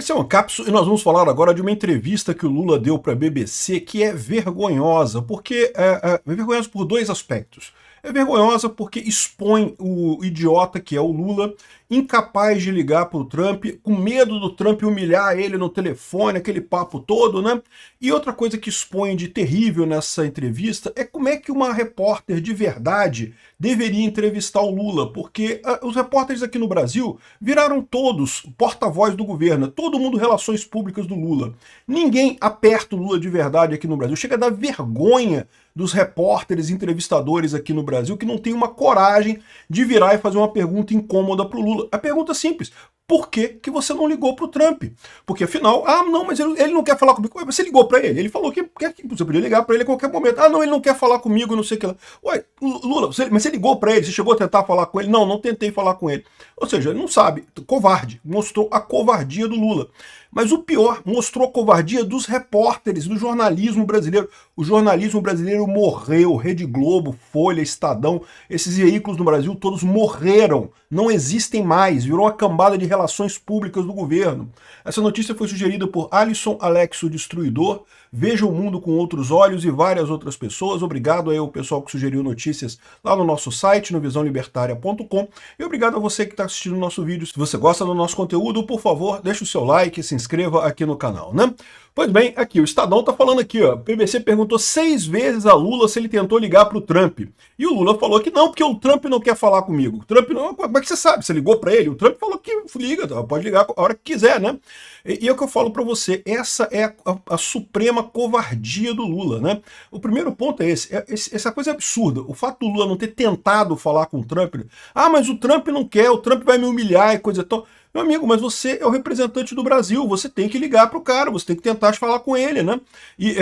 Esse é um Cápsula e nós vamos falar agora de uma entrevista que o Lula deu para a BBC que é vergonhosa, porque é vergonhosa por dois aspectos. É vergonhosa porque expõe o idiota que é o Lula, incapaz de ligar para o Trump, com medo do Trump humilhar ele no telefone, aquele papo todo, né? E outra coisa que expõe de terrível nessa entrevista é como é que uma repórter de verdade deveria entrevistar o Lula, porque os repórteres aqui no Brasil viraram todos porta-voz do governo, todo mundo relações públicas do Lula. Ninguém aperta o Lula de verdade aqui no Brasil. Chega a dar vergonha dos repórteres, entrevistadores aqui no Brasil que não tem uma coragem de virar e fazer uma pergunta incômoda para o Lula. A pergunta é simples: por que você não ligou para o Trump? Porque afinal, não, mas ele não quer falar comigo. Ué, você ligou para ele? Ele falou que você podia ligar para ele a qualquer momento. Não, ele não quer falar comigo, não sei o que lá. Ué, Lula, mas você ligou para ele? Você chegou a tentar falar com ele? Não tentei falar com ele. Ou seja, ele não sabe, covarde, mostrou a covardia do Lula. Mas o pior, mostrou a covardia dos repórteres, do jornalismo brasileiro. O jornalismo brasileiro morreu. Rede Globo, Folha, Estadão, esses veículos no Brasil todos morreram. Não existem mais. Virou uma cambada de relações públicas do governo. Essa notícia foi sugerida por Alisson Alex, o Destruidor, Veja o Mundo com Outros Olhos e várias outras pessoas. Obrigado aí ao pessoal que sugeriu notícias lá no nosso site, no visãolibertaria.com. E obrigado a você que está assistindo o nosso vídeo. Se você gosta do nosso conteúdo, por favor, deixe o seu like, se inscreva aqui no canal, né? Pois bem, aqui, o Estadão está falando aqui, ó. A BBC perguntou 6 vezes a Lula se ele tentou ligar para o Trump. E o Lula falou que não, porque o Trump não quer falar comigo. O Trump não, como é que você sabe? Você ligou para ele? O Trump falou que liga, pode ligar a hora que quiser, né? E é o que eu falo para você, essa é a suprema covardia do Lula, né? O primeiro ponto é esse, essa coisa é absurda. O fato do Lula não ter tentado falar com o Trump, mas o Trump não quer, o Trump vai me humilhar e coisa tal. Meu amigo, mas você é o representante do Brasil, você tem que ligar para o cara, você tem que tentar falar com ele, né? E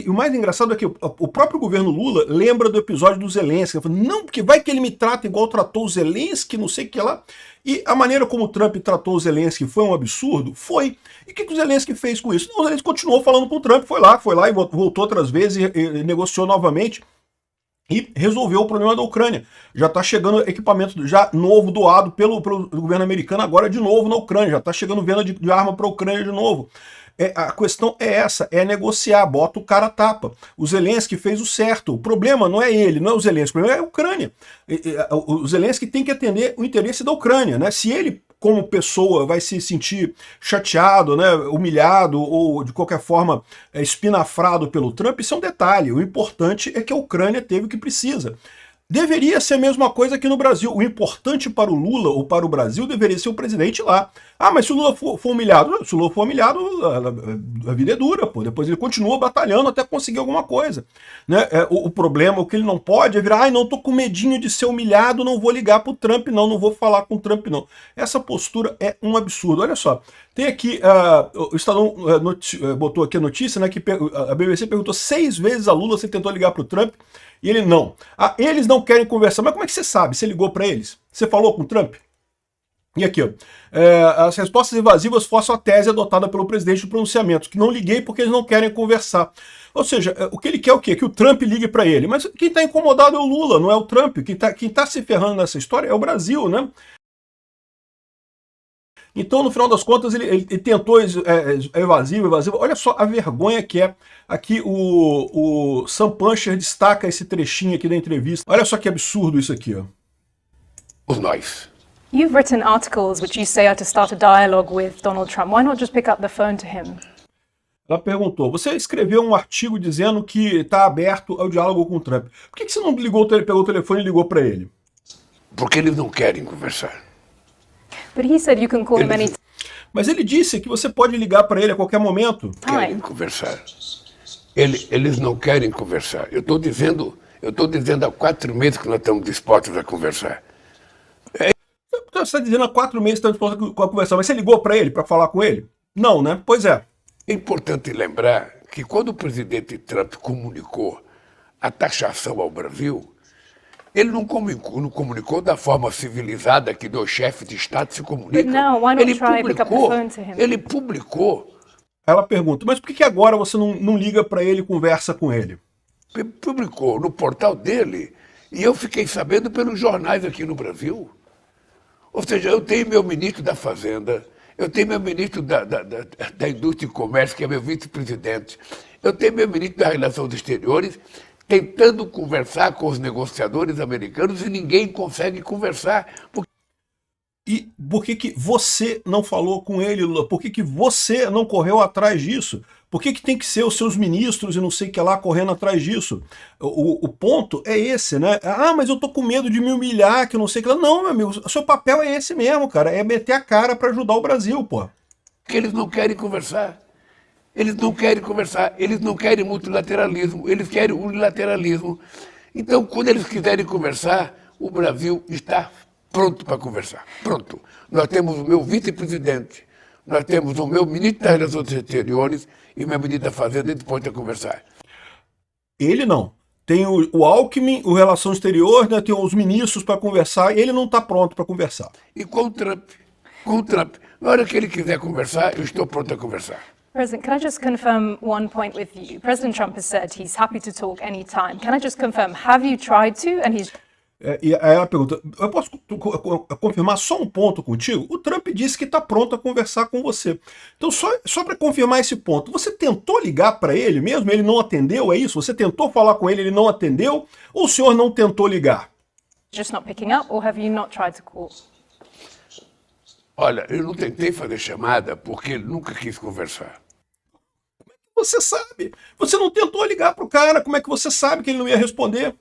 o mais engraçado é que o próprio governo Lula lembra do episódio do Zelensky. Falou, não, porque vai que ele me trata igual tratou o Zelensky, não sei o que lá. E a maneira como o Trump tratou o Zelensky foi um absurdo? Foi. E o que o Zelensky fez com isso? Não, o Zelensky continuou falando com o Trump, foi lá e voltou outras vezes e negociou novamente. E resolveu o problema da Ucrânia. Já está chegando equipamento já novo doado pelo governo americano agora de novo na Ucrânia. Já está chegando venda de arma para a Ucrânia de novo. A questão é essa, é negociar, bota o cara a tapa. O Zelensky fez o certo. O problema não é ele, não é o Zelensky, o problema é a Ucrânia. O Zelensky tem que atender o interesse da Ucrânia, né? Se ele, como pessoa, vai se sentir chateado, né, humilhado ou de qualquer forma espinafrado pelo Trump, isso é um detalhe. O importante é que a Ucrânia teve o que precisa. Deveria ser a mesma coisa aqui no Brasil. O importante para o Lula ou para o Brasil deveria ser o presidente lá. Mas se o Lula for humilhado, a vida é dura, pô. Depois ele continua batalhando até conseguir alguma coisa. Né? O problema, o que ele não pode é virar, não tô com medinho de ser humilhado, não vou ligar pro Trump, não vou falar com o Trump, não. Essa postura é um absurdo. Olha só, tem aqui, o Estadão botou aqui a notícia, né, que a BBC perguntou 6 vezes a Lula se tentou ligar pro Trump, e ele não. Eles não querem conversar. Mas como é que você sabe? Você ligou para eles? Você falou com o Trump? E aqui, ó, as respostas evasivas forçam a tese adotada pelo presidente do pronunciamento, que não liguei porque eles não querem conversar. Ou seja, o que ele quer é o quê? Que o Trump ligue para ele. Mas quem está incomodado é o Lula, não é o Trump. Quem tá se ferrando nessa história é o Brasil, né? Então, no final das contas, ele tentou evasivo. Olha só a vergonha que é. Aqui o Sam Puncher destaca esse trechinho aqui da entrevista. Olha só que absurdo isso aqui, ó. Os nós. You've written articles which you say are to start a dialogue with Donald Trump. Why not just pick up the phone to him? Ela perguntou, você escreveu um artigo dizendo que está aberto ao diálogo com o Trump. Por que você não pegou o telefone e ligou para ele? Porque eles não querem conversar. But he said you can call him anytime. Mas ele disse que você pode ligar para ele a qualquer momento. Querem conversar. Eles não querem conversar. Eu estou dizendo há 4 meses que nós estamos dispostos a conversar. Você está dizendo há 4 meses que estamos dispostos a conversar, mas você ligou para ele para falar com ele? Não, né? Pois é. É importante lembrar que quando o presidente Trump comunicou a taxação ao Brasil, ele não comunicou da forma civilizada que dois chefes de Estado se comunicam. Ele publicou. Ela pergunta, mas por que agora você não liga para ele e conversa com ele? Publicou no portal dele e eu fiquei sabendo pelos jornais aqui no Brasil. Ou seja, eu tenho meu ministro da Fazenda, Eu tenho meu ministro da Indústria e Comércio, que é meu vice-presidente. Eu tenho meu ministro das Relações Exteriores tentando conversar com os negociadores americanos e ninguém consegue conversar. E por que você não falou com ele, Lula? Por que você não correu atrás disso? Por que tem que ser os seus ministros e não sei o que lá correndo atrás disso? O ponto é esse, né? Ah, mas eu tô com medo de me humilhar, que eu não sei o que lá. Não, meu amigo, o seu papel é esse mesmo, cara. É meter a cara para ajudar o Brasil, pô. Porque eles não querem conversar. Eles não querem conversar. Eles não querem multilateralismo. Eles querem unilateralismo. Então, quando eles quiserem conversar, o Brasil está pronto para conversar. Pronto. Nós temos o meu vice-presidente, nós temos o meu ministro das Relações Exteriores e meu ministro da Fazenda e depois de conversar. Ele não. Tem o Alckmin, o Relações Exteriores, né, tem os ministros para conversar, e ele não está pronto para conversar. E com o Trump, na hora que ele quiser conversar, eu estou pronto a conversar. President, can I just confirm one point with you? President Trump has said he's happy to talk anytime. Can I just confirm, have you tried to? And he's... E aí ela pergunta, eu posso confirmar só um ponto contigo? O Trump disse que está pronto a conversar com você. Então, só para confirmar esse ponto, você tentou ligar para ele mesmo? Ele não atendeu, é isso? Você tentou falar com ele, ele não atendeu? Ou o senhor não tentou ligar? Just not picking up, or have you not tried to call? Olha, eu não tentei fazer chamada porque ele nunca quis conversar. Como é que você sabe? Você não tentou ligar para o cara, como é que você sabe que ele não ia responder?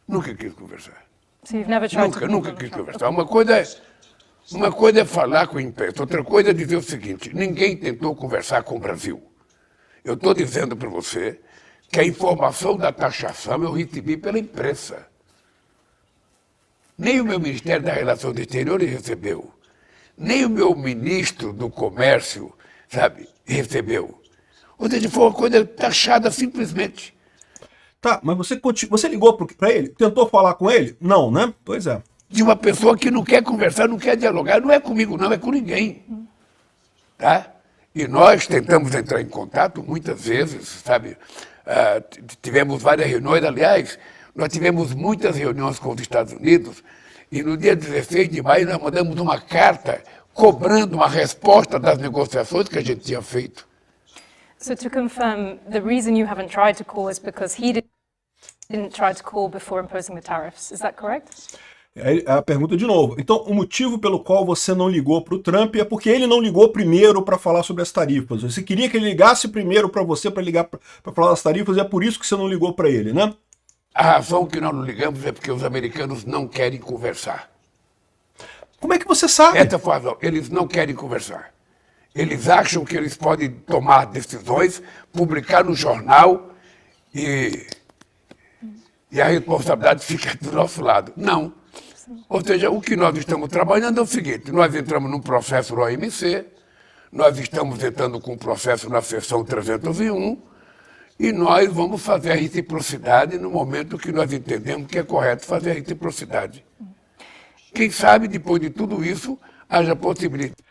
Nunca quis conversar. So you've never tried Nunca quis conversar. Uma coisa é falar com a imprensa, outra coisa é dizer o seguinte, ninguém tentou conversar com o Brasil. Eu estou dizendo para você que a informação da taxação eu recebi pela imprensa. Nem o meu Ministério das Relações Exteriores recebeu. Nem o meu ministro do Comércio, sabe, recebeu. Ou seja, foi uma coisa taxada simplesmente. Tá, mas você ligou para ele? Tentou falar com ele? Não, né? Pois é. De uma pessoa que não quer conversar, não quer dialogar. Não é comigo, não, é com ninguém. Tá? E nós tentamos entrar em contato muitas vezes, sabe? Tivemos várias reuniões, aliás, nós tivemos muitas reuniões com os Estados Unidos e no dia 16 de maio nós mandamos uma carta cobrando uma resposta das negociações que a gente tinha feito. So to confirm, the reason you haven't tried to call is because he didn't try to call before imposing the tariffs. Is that correct? A pergunta de novo. Então, o motivo pelo qual você não ligou para o Trump é porque ele não ligou primeiro para falar sobre as tarifas. Você queria que ele ligasse primeiro para você para ligar para falar das tarifas e é por isso que você não ligou para ele, né? A razão que nós não ligamos é porque os americanos não querem conversar. Como é que você sabe? Essa foi a razão. Eles não querem conversar. Eles acham que eles podem tomar decisões, publicar no jornal e a responsabilidade fica do nosso lado. Não. Ou seja, o que nós estamos trabalhando é o seguinte, nós entramos num processo no OMC, nós estamos entrando com um processo na seção 301 e nós vamos fazer a reciprocidade no momento que nós entendemos que é correto fazer a reciprocidade. Quem sabe, depois de tudo isso, haja possibilidade.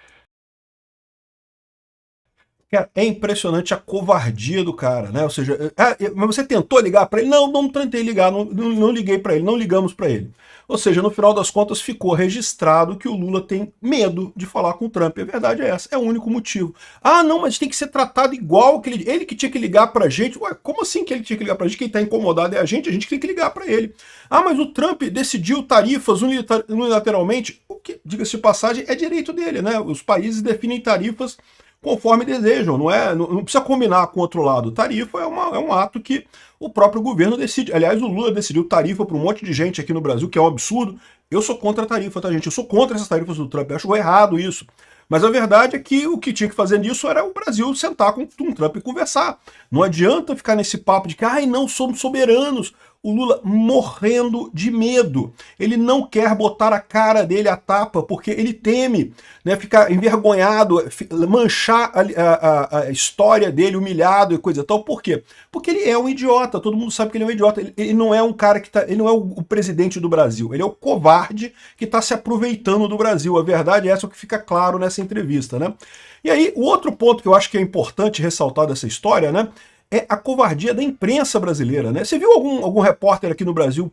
Cara, é impressionante a covardia do cara, né? Ou seja, mas você tentou ligar para ele? Não, não tentei ligar, não liguei para ele, não ligamos para ele. Ou seja, no final das contas ficou registrado que o Lula tem medo de falar com o Trump. A verdade é essa, é o único motivo. Ah, não, mas tem que ser tratado igual que ele que tinha que ligar pra gente. Ué, como assim que ele tinha que ligar pra gente? Quem tá incomodado é a gente que tem que ligar pra ele. Ah, mas o Trump decidiu tarifas unilateralmente. O que, diga-se de passagem, é direito dele, né? Os países definem tarifas conforme desejam, não precisa combinar com o outro lado. Tarifa é um ato que o próprio governo decide. Aliás, o Lula decidiu tarifa para um monte de gente aqui no Brasil, que é um absurdo. Eu sou contra a tarifa, tá, gente? Eu sou contra essas tarifas do Trump, eu acho errado isso. Mas a verdade é que o que tinha que fazer nisso era o Brasil sentar com o Trump e conversar. Não adianta ficar nesse papo de que, ai, não, somos soberanos. O Lula morrendo de medo. Ele não quer botar a cara dele à tapa, porque ele teme, né, ficar envergonhado, manchar a história dele, humilhado e coisa e tal. Por quê? Porque ele é um idiota, todo mundo sabe que ele é um idiota. Ele não é um cara que ele não é o presidente do Brasil, ele é o covarde que está se aproveitando do Brasil. A verdade é essa, o que fica claro nessa entrevista, né? E aí, o outro ponto que eu acho que é importante ressaltar dessa história, né, é a covardia da imprensa brasileira, né? Você viu algum repórter aqui no Brasil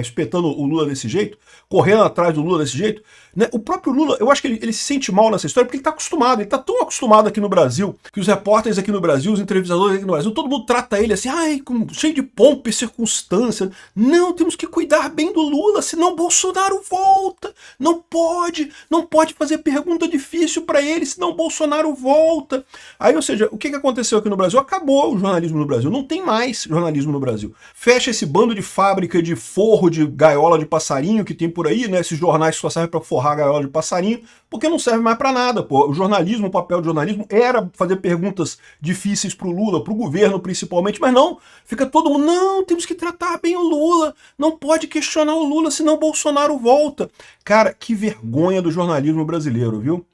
espetando o Lula desse jeito? Correndo atrás do Lula desse jeito? Né? O próprio Lula, eu acho que ele se sente mal nessa história porque ele tá acostumado, ele tá tão acostumado aqui no Brasil, que os repórteres aqui no Brasil, os entrevistadores aqui no Brasil, todo mundo trata ele assim, ai, cheio de pompa e circunstância. Não, temos que cuidar bem do Lula, senão Bolsonaro volta. Não pode fazer pergunta difícil para ele, senão Bolsonaro volta. Aí, ou seja, o que aconteceu aqui no Brasil? Acabou o jornalismo no Brasil, não tem mais jornalismo no Brasil. Fecha esse bando de fábrica de forro de gaiola de passarinho que tem por aí, né? Esses jornais que só servem para forrar a gaiola de passarinho, porque não serve mais para nada, pô. O jornalismo, o papel do jornalismo era fazer perguntas difíceis pro Lula, pro governo principalmente, mas não, fica todo mundo, não, temos que tratar bem o Lula, não pode questionar o Lula, senão Bolsonaro volta. Cara, que vergonha do jornalismo brasileiro, viu?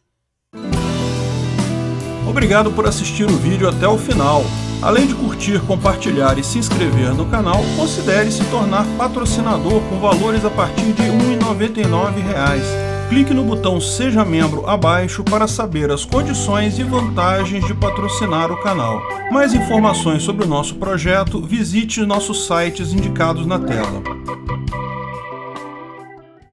Obrigado por assistir o vídeo até o final. Além de curtir, compartilhar e se inscrever no canal, considere se tornar patrocinador com valores a partir de R$ 1,99. Clique no botão Seja Membro abaixo para saber as condições e vantagens de patrocinar o canal. Mais informações sobre o nosso projeto, visite nossos sites indicados na tela.